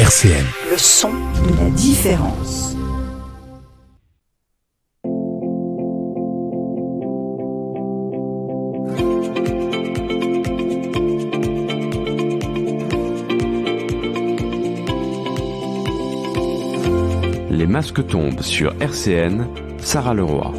RCN. Le son de la différence. Les masques tombent sur RCN, Sarah Leroy.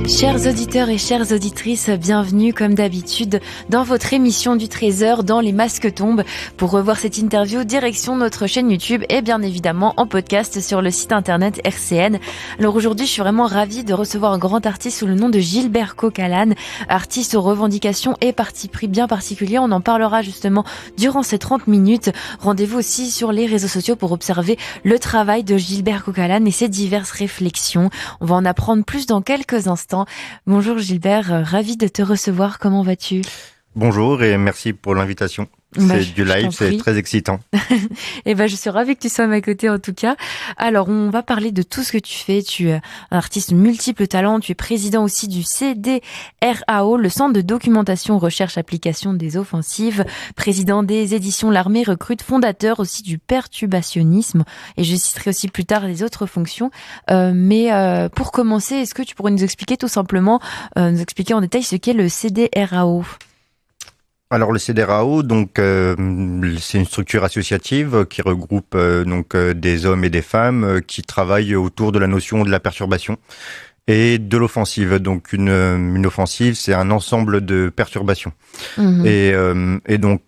Chers auditeurs et chères auditrices, bienvenue comme d'habitude dans votre émission du 13h dans Les Masques Tombent. Pour revoir cette interview, direction notre chaîne YouTube et bien évidemment en podcast sur le site internet RCN. Alors aujourd'hui, je suis vraiment ravie de recevoir un grand artiste sous le nom de Gilbert Coquelin, artiste aux revendications et parti pris bien particuliers. On en parlera justement durant ces 30 minutes. Rendez-vous aussi sur les réseaux sociaux pour observer le travail de Gilbert Coquelin et ses diverses réflexions. On va en apprendre plus dans quelques instants. Bonjour Gilbert, ravi de te recevoir, comment vas-tu ? Bonjour et merci pour l'invitation. C'est du live, c'est très excitant. Et je suis ravie que tu sois à ma côté en tout cas. Alors, on va parler de tout ce que tu fais. Tu es un artiste multiple talent. Tu es président aussi du CDRAO, le Centre de documentation, recherche, application des offensives. Président des éditions L'Armée recrute, fondateur aussi du perturbationnisme. Et je citerai aussi plus tard les autres fonctions. Mais pour commencer, est-ce que tu pourrais nous expliquer tout simplement, nous expliquer en détail ce qu'est le CDRAO ? Alors le CDRAO, donc c'est une structure associative qui regroupe des hommes et des femmes qui travaillent autour de la notion de la perturbation et de l'offensive. Donc une offensive, c'est un ensemble de perturbations. Mmh. Et donc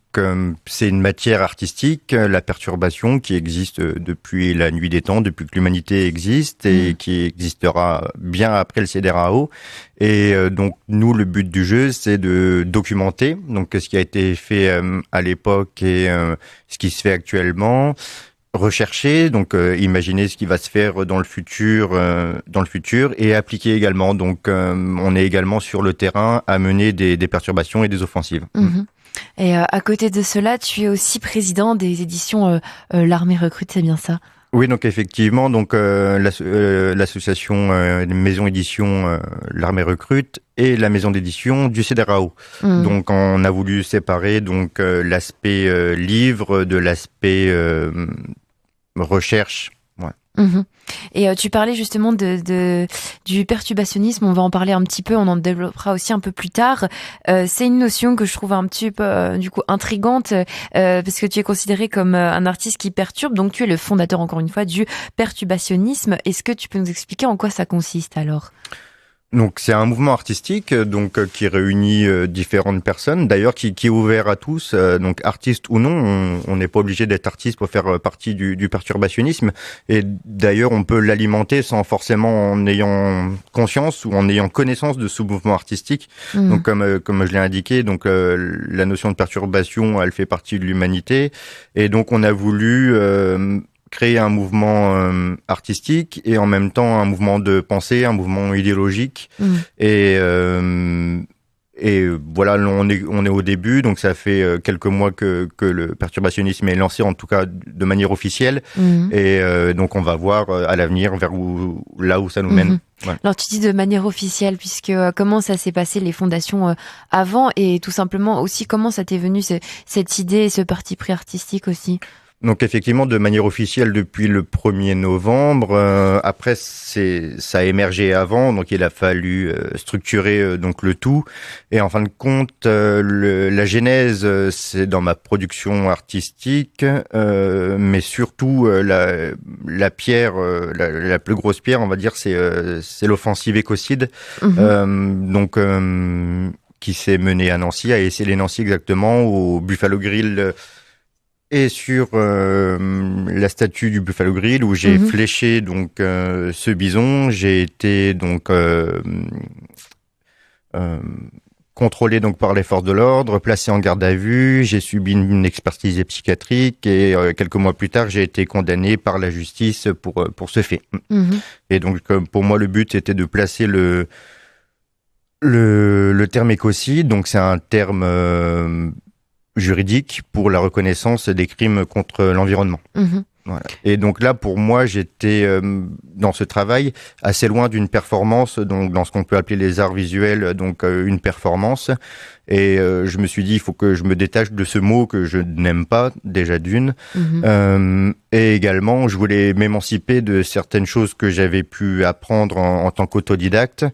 c'est une matière artistique, la perturbation, qui existe depuis la nuit des temps, depuis que l'humanité existe et qui existera bien après le CDRAO. Et donc nous, le but du jeu, c'est de documenter donc ce qui a été fait à l'époque et ce qui se fait actuellement. Rechercher, donc imaginer ce qui va se faire dans le futur et appliquer également. Donc on est également sur le terrain à mener des perturbations et des offensives. Mmh. Et à côté de cela, tu es aussi président des éditions L'Armée recrute, c'est bien ça ? Oui, donc effectivement, donc l'association maison édition L'Armée recrute et la maison d'édition du CDRAO. Mmh. Donc on a voulu séparer donc l'aspect livre de l'aspect recherche. Ouais. Mmh. Et tu parlais justement du perturbationnisme, on va en parler un petit peu, on en développera aussi un peu plus tard. C'est une notion que je trouve un petit peu du coup intrigante parce que tu es considéré comme un artiste qui perturbe, donc tu es le fondateur encore une fois du perturbationnisme. Est-ce que tu peux nous expliquer en quoi ça consiste alors ? Donc c'est un mouvement artistique qui réunit différentes personnes, d'ailleurs qui est ouvert à tous, donc artistes ou non. On n'est pas obligé d'être artiste pour faire partie du perturbationnisme, et d'ailleurs on peut l'alimenter sans forcément en ayant conscience ou en ayant connaissance de ce mouvement artistique. Mmh. Donc comme je l'ai indiqué, donc la notion de perturbation, elle fait partie de l'humanité, et donc on a voulu créer un mouvement artistique et en même temps un mouvement de pensée, un mouvement idéologique. Mmh. Et voilà, on est au début, donc ça fait quelques mois que le perturbationnisme est lancé, en tout cas de manière officielle. Mmh. Et donc on va voir à l'avenir là où ça nous mène. Ouais. Alors tu dis de manière officielle, puisque comment ça s'est passé les fondations avant, et tout simplement aussi comment ça t'est venu cette idée et ce parti pris artistique aussi ? Donc effectivement, de manière officielle depuis le 1er novembre. Après, ça a émergé avant, donc il a fallu structurer donc le tout. Et en fin de compte, la genèse, c'est dans ma production artistique, mais surtout la pierre, la plus grosse pierre, on va dire, c'est l'offensive écocide. Mmh. Qui s'est menée à Nancy, à Essey-les-Nancy exactement, au Buffalo Grill. Et sur la statue du Buffalo Grill où j'ai fléché donc ce bison, j'ai été donc contrôlé donc par les forces de l'ordre, placé en garde à vue, j'ai subi une expertise psychiatrique et quelques mois plus tard, j'ai été condamné par la justice pour ce fait. Mmh. Et donc pour moi le but était de placer le terme écocide, donc c'est un terme juridique pour la reconnaissance des crimes contre l'environnement. Mmh. Voilà. Et donc là, pour moi, j'étais dans ce travail assez loin d'une performance, donc dans ce qu'on peut appeler les arts visuels, donc une performance. Et je me suis dit, il faut que je me détache de ce mot que je n'aime pas, déjà d'une. Et également, je voulais m'émanciper de certaines choses que j'avais pu apprendre en tant qu'autodidacte.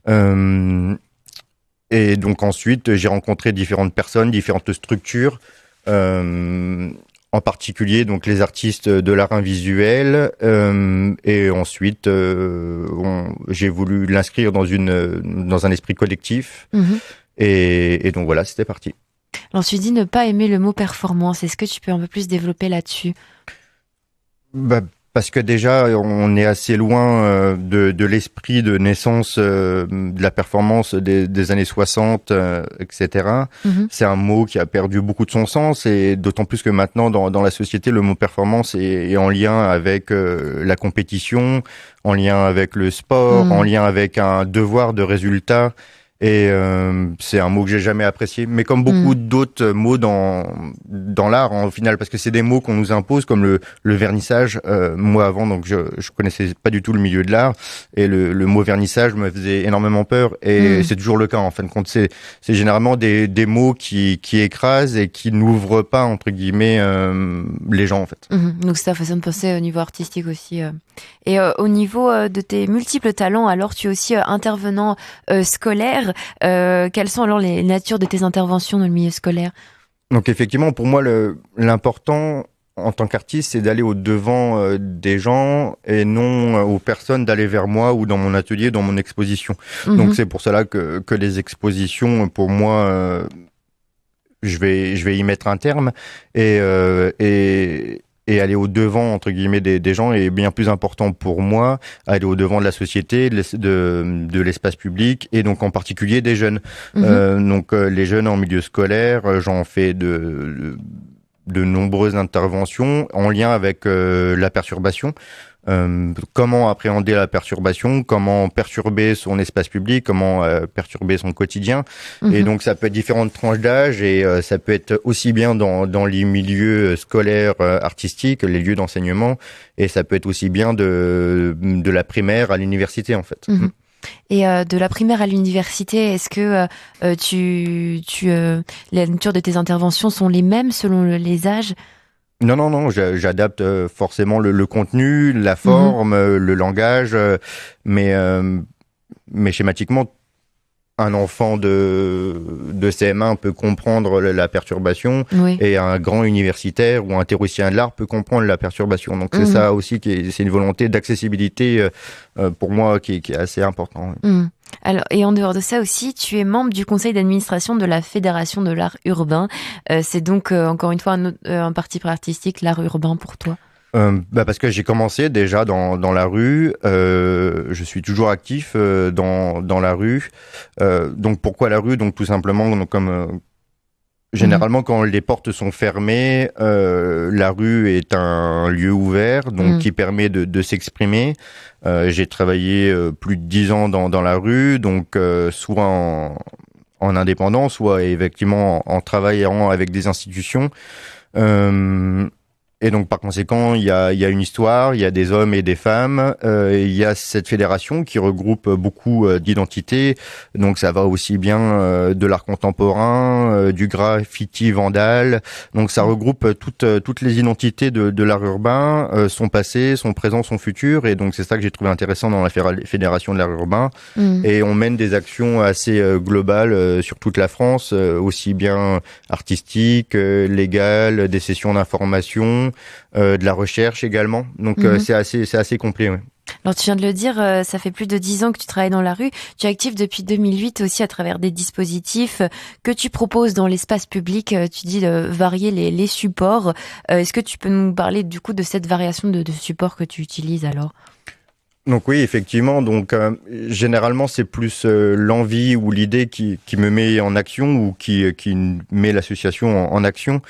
Et donc ensuite, j'ai rencontré différentes personnes, différentes structures. En particulier donc les artistes de l'art invisuel et ensuite j'ai voulu l'inscrire dans un esprit collectif et donc voilà, c'était parti. Alors tu dis ne pas aimer le mot performance, est-ce que tu peux un peu plus développer là-dessus? Parce que déjà, on est assez loin de l'esprit de naissance de la performance des années 60, etc. C'est un mot qui a perdu beaucoup de son sens, et d'autant plus que maintenant, dans la société, le mot performance est en lien avec la compétition, en lien avec le sport, en lien avec un devoir de résultat. Et c'est un mot que j'ai jamais apprécié, mais comme beaucoup d'autres mots dans l'art en final, parce que c'est des mots qu'on nous impose, comme le vernissage. Moi avant, donc je connaissais pas du tout le milieu de l'art, et le mot vernissage me faisait énormément peur, et c'est toujours le cas en fin de compte. C'est généralement des mots qui écrasent et qui n'ouvrent pas entre guillemets les gens en fait. Donc c'est ta façon de penser au niveau artistique aussi. Et au niveau de tes multiples talents, alors tu es aussi intervenant scolaire. Quelles sont alors les natures de tes interventions dans le milieu scolaire? Donc effectivement, pour moi, l'important en tant qu'artiste, c'est d'aller au-devant des gens et non aux personnes d'aller vers moi ou dans mon atelier, dans mon exposition. Donc c'est pour cela que les expositions, pour moi, je vais y mettre un terme et aller au-devant, entre guillemets, des gens est bien plus important pour moi, aller au-devant de la société, de l'espace public, et donc en particulier des jeunes. Donc les jeunes en milieu scolaire, j'en fais de nombreuses interventions en lien avec la perturbation. Comment appréhender la perturbation, comment perturber son espace public, comment perturber son quotidien. Et donc ça peut être différentes tranches d'âge, et ça peut être aussi bien dans les milieux scolaires artistiques, les lieux d'enseignement, et ça peut être aussi bien de la primaire à l'université en fait. Et de la primaire à l'université, est-ce que les natures de tes interventions sont les mêmes selon les âges? Non, j'adapte forcément le contenu, la forme, le langage, mais schématiquement, un enfant de CM1 peut comprendre la perturbation, et un grand universitaire ou un théoricien de l'art peut comprendre la perturbation. Donc c'est ça aussi c'est une volonté d'accessibilité pour moi qui est assez important. Alors, et en dehors de ça aussi, tu es membre du conseil d'administration de la Fédération de l'art urbain. C'est donc encore une fois un parti artistique, l'art urbain pour toi? Parce que j'ai commencé déjà dans la rue, je suis toujours actif dans la rue. Donc pourquoi la rue? Donc tout simplement, donc, comme généralement quand les portes sont fermées, la rue est un lieu ouvert, donc qui permet de s'exprimer. J'ai travaillé plus de 10 ans dans la rue, donc soit en indépendant, soit effectivement en travaillant avec des institutions. Et donc par conséquent, il y a une histoire, il y a des hommes et des femmes, il y a cette fédération qui regroupe beaucoup d'identités. Donc ça va aussi bien de l'art contemporain, du graffiti vandale. Donc ça regroupe toutes les identités de l'art urbain, son passé, son présent, son futur. Et donc c'est ça que j'ai trouvé intéressant dans la fédération de l'art urbain. Et on mène des actions assez globales sur toute la France, aussi bien artistiques, légales, des sessions d'information, de la recherche également. Donc c'est assez complet. Ouais. Alors tu viens de le dire, ça fait plus de 10 ans que tu travailles dans la rue. Tu es actif depuis 2008 aussi à travers des dispositifs que tu proposes dans l'espace public. Tu dis de varier les supports. Est-ce que tu peux nous parler du coup de cette variation de supports que tu utilises alors? Donc oui, effectivement. Donc généralement, c'est plus l'envie ou l'idée qui me met en action, ou qui met l'association en action.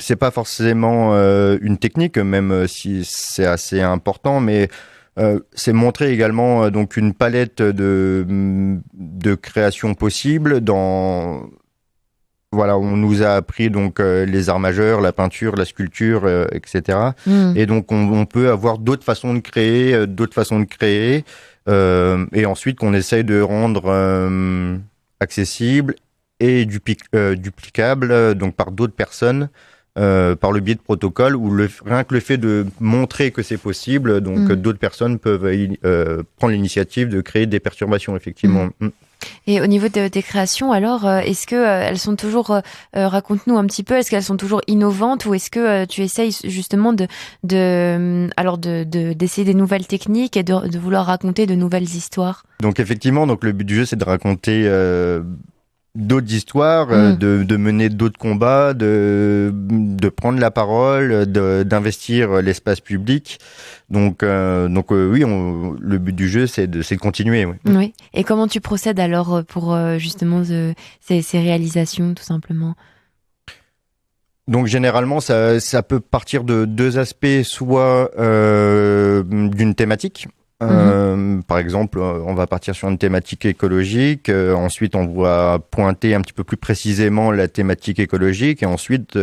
C'est pas forcément une technique, même si c'est assez important, mais c'est montrer également donc une palette de créations possibles voilà, on nous a appris donc les arts majeurs, la peinture, la sculpture, etc. Et donc on peut avoir d'autres façons de créer, et ensuite qu'on essaye de rendre accessible et duplicable donc par d'autres personnes. Par le biais de protocoles où rien que le fait de montrer que c'est possible, donc d'autres personnes peuvent prendre l'initiative de créer des perturbations, effectivement. Et au niveau de tes créations, alors, est-ce que elles sont toujours, raconte-nous un petit peu, est-ce qu'elles sont toujours innovantes ou est-ce que tu essayes justement d'essayer des nouvelles techniques et de vouloir raconter de nouvelles histoires? Donc effectivement, donc le but du jeu, c'est de raconter d'autres histoires, de mener d'autres combats, de prendre la parole, d'investir l'espace public. Donc oui, le but du jeu, c'est de continuer. Oui. Oui. Et comment tu procèdes alors pour justement ces réalisations, tout simplement? Donc généralement, ça peut partir de deux aspects, soit d'une thématique. Par exemple, on va partir sur une thématique écologique, ensuite on va pointer un petit peu plus précisément la thématique écologique et ensuite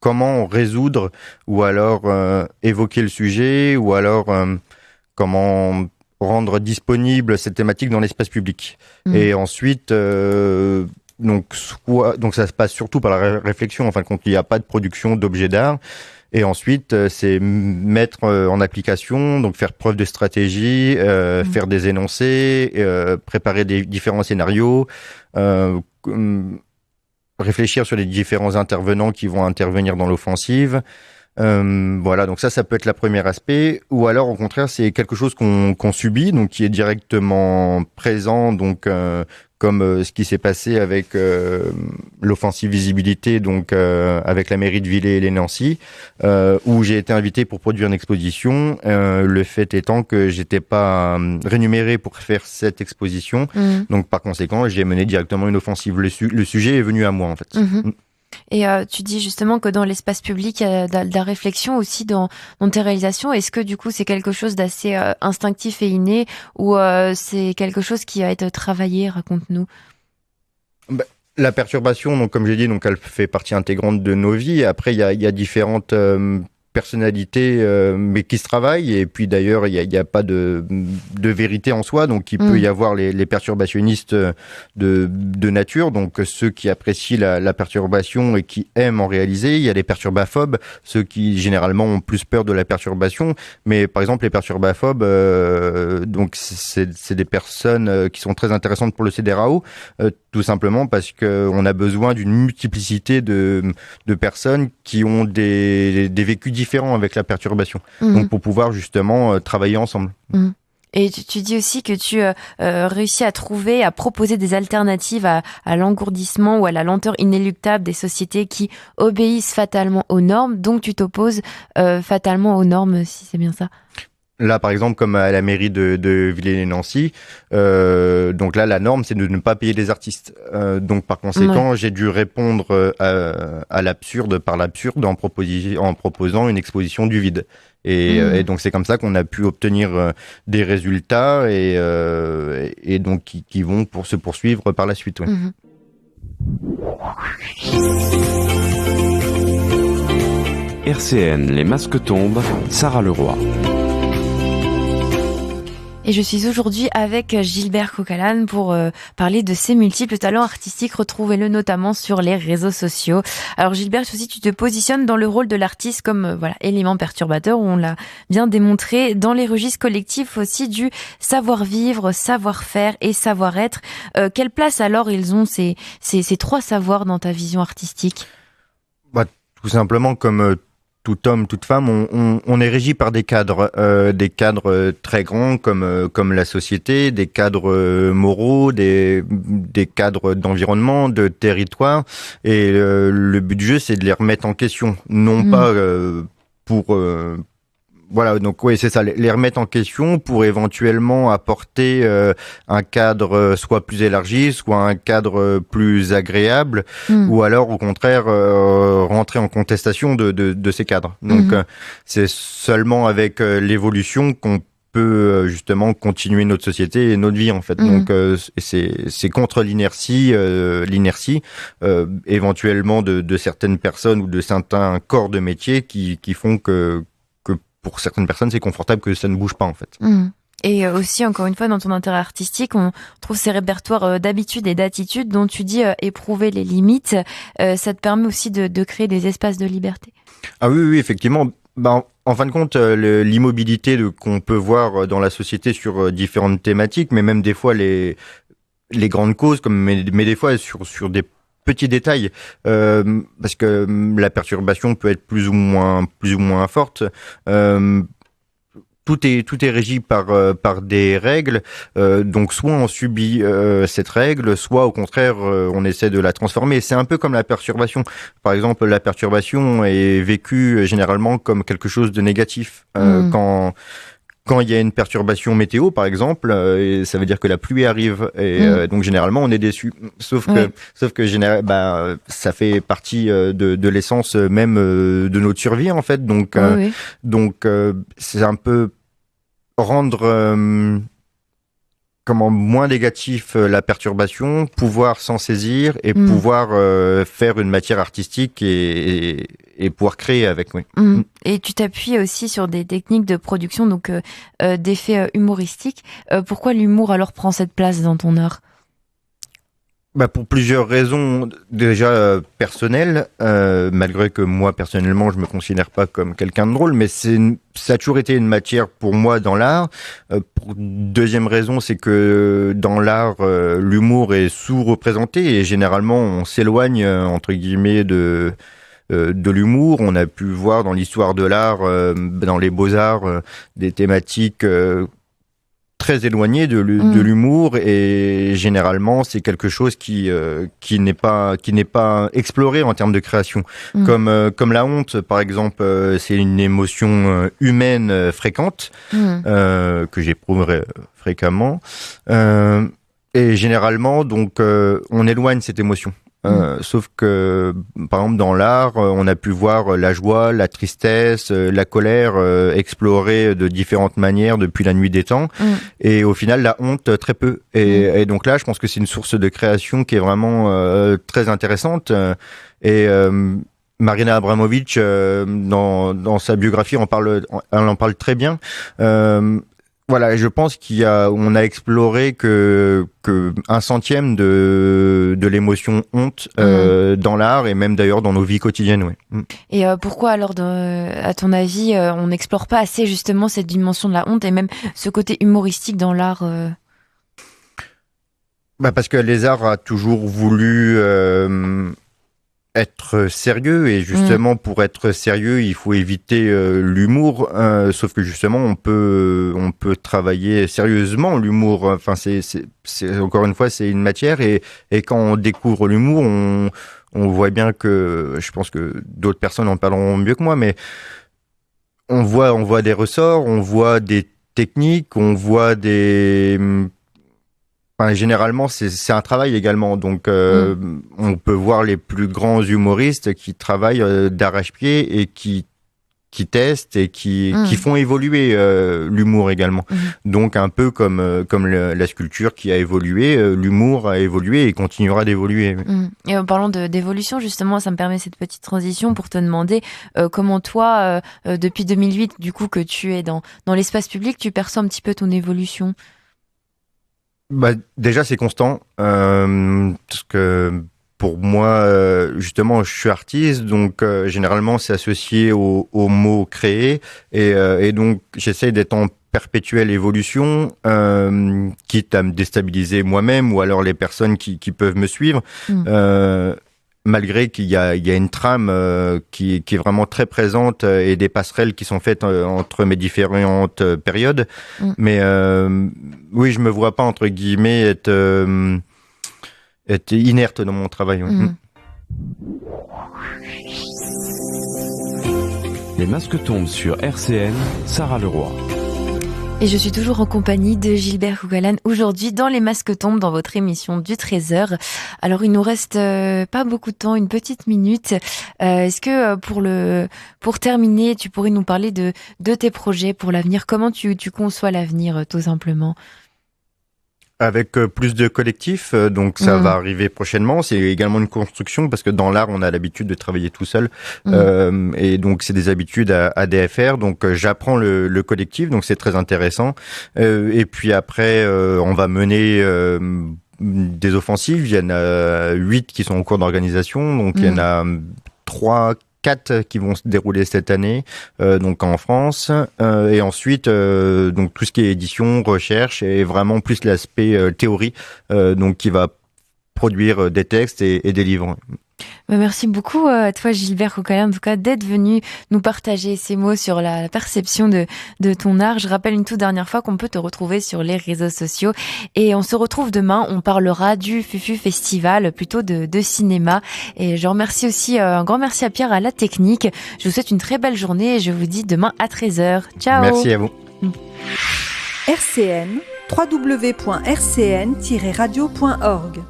comment résoudre ou alors évoquer le sujet ou alors comment rendre disponible cette thématique dans l'espace public. Et ensuite donc ça se passe surtout par la réflexion, en fin de compte, il n'y a pas de production d'objets d'art. Et ensuite, c'est mettre en application, donc faire preuve de stratégie, faire des énoncés, préparer des différents scénarios, réfléchir sur les différents intervenants qui vont intervenir dans l'offensive. Voilà, donc ça peut être le premier aspect. Ou alors, au contraire, c'est quelque chose qu'on subit, donc qui est directement présent, donc comme ce qui s'est passé avec l'offensive visibilité, donc avec la mairie de Villers et les Nancy, où j'ai été invité pour produire une exposition. Le fait étant que j'étais pas rémunéré pour faire cette exposition, donc par conséquent, j'ai mené directement une offensive. Le sujet est venu à moi, en fait. Et tu dis justement que dans l'espace public, il y a de la réflexion aussi dans tes réalisations. Est-ce que du coup c'est quelque chose d'assez instinctif et inné ou c'est quelque chose qui a été travaillé? Raconte-nous. La perturbation, donc comme j'ai dit, donc elle fait partie intégrante de nos vies. Après, il y a différentes personnalités, mais qui se travaillent. Et puis d'ailleurs, il y a pas de vérité en soi. Donc il peut y avoir les perturbationnistes de nature, donc ceux qui apprécient la perturbation et qui aiment en réaliser. Il y a les perturbaphobes, ceux qui généralement ont plus peur de la perturbation. Mais par exemple, les perturbaphobes, donc c'est des personnes qui sont très intéressantes pour le CDRAO, tout simplement parce que on a besoin d'une multiplicité de personnes qui ont des vécus différents avec la perturbation. Donc pour pouvoir justement travailler ensemble. Et tu dis aussi que tu réussis à proposer des alternatives à l'engourdissement ou à la lenteur inéluctable des sociétés qui obéissent fatalement aux normes. Donc tu t'opposes fatalement aux normes, si c'est bien ça. Là, par exemple, comme à la mairie de Villers-les-Nancy, donc là, la norme, c'est de ne pas payer les artistes. Donc, par conséquent, j'ai dû répondre à l'absurde par l'absurde en proposant une exposition du vide. Et donc, c'est comme ça qu'on a pu obtenir des résultats et donc qui vont se poursuivre par la suite. Ouais. RCN, les masques tombent, Sarah Leroy. Et je suis aujourd'hui avec Gilbert Coquelin pour parler de ses multiples talents artistiques. Retrouvez-le notamment sur les réseaux sociaux. Alors Gilbert, aussi tu te positionnes dans le rôle de l'artiste comme élément perturbateur, où on l'a bien démontré, dans les registres collectifs aussi du savoir-vivre, savoir-faire et savoir-être. Quelle place alors ils ont ces trois savoirs dans ta vision artistique? Tout simplement comme tout homme, toute femme, on est régi par des cadres très grands comme la société, des cadres moraux, des cadres d'environnement, de territoire. Et le but du jeu, c'est de les remettre en question, non pas pour voilà, donc oui, c'est ça, les remettre en question pour éventuellement apporter un cadre soit plus élargi, soit un cadre plus agréable, ou alors au contraire rentrer en contestation de ces cadres. Donc c'est seulement avec l'évolution qu'on peut justement continuer notre société et notre vie en fait. Donc c'est contre l'inertie, éventuellement de certaines personnes ou de certains corps de métier qui font que pour certaines personnes c'est confortable que ça ne bouge pas en fait. Et aussi, encore une fois, dans ton intérêt artistique, on trouve ces répertoires d'habitude et d'attitude dont tu dis éprouver les limites. Ça te permet aussi de créer des espaces de liberté. Ah oui, effectivement. En fin de compte, l'immobilité qu'on peut voir dans la société sur différentes thématiques, mais même des fois les grandes causes, mais des fois sur des petits détails, parce que la perturbation peut être plus ou moins forte. Tout est régi par des règles, donc soit on subit cette règle, soit au contraire on essaie de la transformer. C'est un peu comme la perturbation. Par exemple, la perturbation est vécue généralement comme quelque chose de négatif. Quand il y a une perturbation météo, par exemple, ça veut dire que la pluie arrive et donc généralement on est déçu. Sauf que ça fait partie de l'essence même de notre survie en fait. Donc c'est un peu rendre moins négatif la perturbation, pouvoir s'en saisir et pouvoir faire une matière artistique et pouvoir créer avec. Oui. Et tu t'appuies aussi sur des techniques de production, donc d'effets humoristiques. Pourquoi l'humour alors prend cette place dans ton art ? Pour plusieurs raisons, déjà personnelles, malgré que moi personnellement je me considère pas comme quelqu'un de drôle, mais ça a toujours été une matière pour moi dans l'art. Deuxième raison, c'est que dans l'art, l'humour est sous-représenté et généralement on s'éloigne entre guillemets de l'humour. On a pu voir dans l'histoire de l'art, dans les beaux-arts, des thématiques très éloigné de l'humour et généralement c'est quelque chose qui n'est pas exploré en termes de création. Comme la honte par exemple, c'est une émotion humaine fréquente que j'éprouverai fréquemment et généralement donc on éloigne cette émotion. Sauf que, par exemple, dans l'art, on a pu voir la joie, la tristesse, la colère explorées de différentes manières depuis la nuit des temps. Et au final, la honte, très peu. Et donc là, je pense que c'est une source de création qui est vraiment très intéressante. Et Marina Abramovic, dans sa biographie, elle en parle très bien. Voilà, je pense on a exploré que 1/100 de l'émotion honte dans l'art et même d'ailleurs dans nos vies quotidiennes. Oui. Et pourquoi alors, à ton avis, on n'explore pas assez justement cette dimension de la honte et même ce côté humoristique dans l'art Parce que les arts a toujours voulu être sérieux et justement pour être sérieux il faut éviter l'humour, sauf que justement on peut travailler sérieusement l'humour. Enfin c'est encore une fois c'est une matière et quand on découvre l'humour on voit bien que je pense que d'autres personnes en parleront mieux que moi, mais on voit des ressorts, on voit des techniques, on voit des généralement, c'est un travail également. Donc, on peut voir les plus grands humoristes qui travaillent d'arrache-pied et qui testent et qui font évoluer l'humour également. Donc, un peu comme la sculpture qui a évolué, l'humour a évolué et continuera d'évoluer. Et en parlant d'évolution, justement, ça me permet cette petite transition pour te demander comment toi, depuis 2008, du coup, que tu es dans l'espace public, tu perçois un petit peu ton évolution. Déjà c'est constant parce que pour moi justement je suis artiste donc généralement c'est associé au mot créer et donc j'essaie d'être en perpétuelle évolution quitte à me déstabiliser moi-même ou alors les personnes qui peuvent me suivre malgré qu'il y a une trame qui est vraiment très présente et des passerelles qui sont faites entre mes différentes périodes. Mais oui, je me vois pas entre guillemets être inerte dans mon travail. Oui. Les masques tombent sur RCN, Sarah Leroy. Et je suis toujours en compagnie de Gilbert Koukalan aujourd'hui dans les masques tombent dans votre émission du 13h. Alors il nous reste pas beaucoup de temps, une petite minute. Est-ce que pour terminer, tu pourrais nous parler de tes projets pour l'avenir? Comment tu conçois l'avenir tout simplement? Avec plus de collectifs, donc ça va arriver prochainement. C'est également une construction parce que dans l'art, on a l'habitude de travailler tout seul, et donc c'est des habitudes à DFR. Donc j'apprends le collectif, donc c'est très intéressant. Et puis après, on va mener des offensives. Il y en a 8 qui sont en cours d'organisation, donc il y en a 4 qui vont se dérouler cette année, donc en France, et ensuite donc tout ce qui est édition, recherche et vraiment plus l'aspect théorie, donc qui va produire des textes et des livres. Merci beaucoup à toi Gilbert Koukalan, en tout cas d'être venu nous partager ces mots sur la perception de ton art. Je rappelle une toute dernière fois qu'on peut te retrouver sur les réseaux sociaux et on se retrouve demain, on parlera du Fufu Festival, plutôt de cinéma, et je remercie aussi un grand merci à Pierre à la technique. Je vous souhaite une très belle journée et je vous dis demain à 13h. Ciao. Merci à vous. RCN, www.rcn-radio.org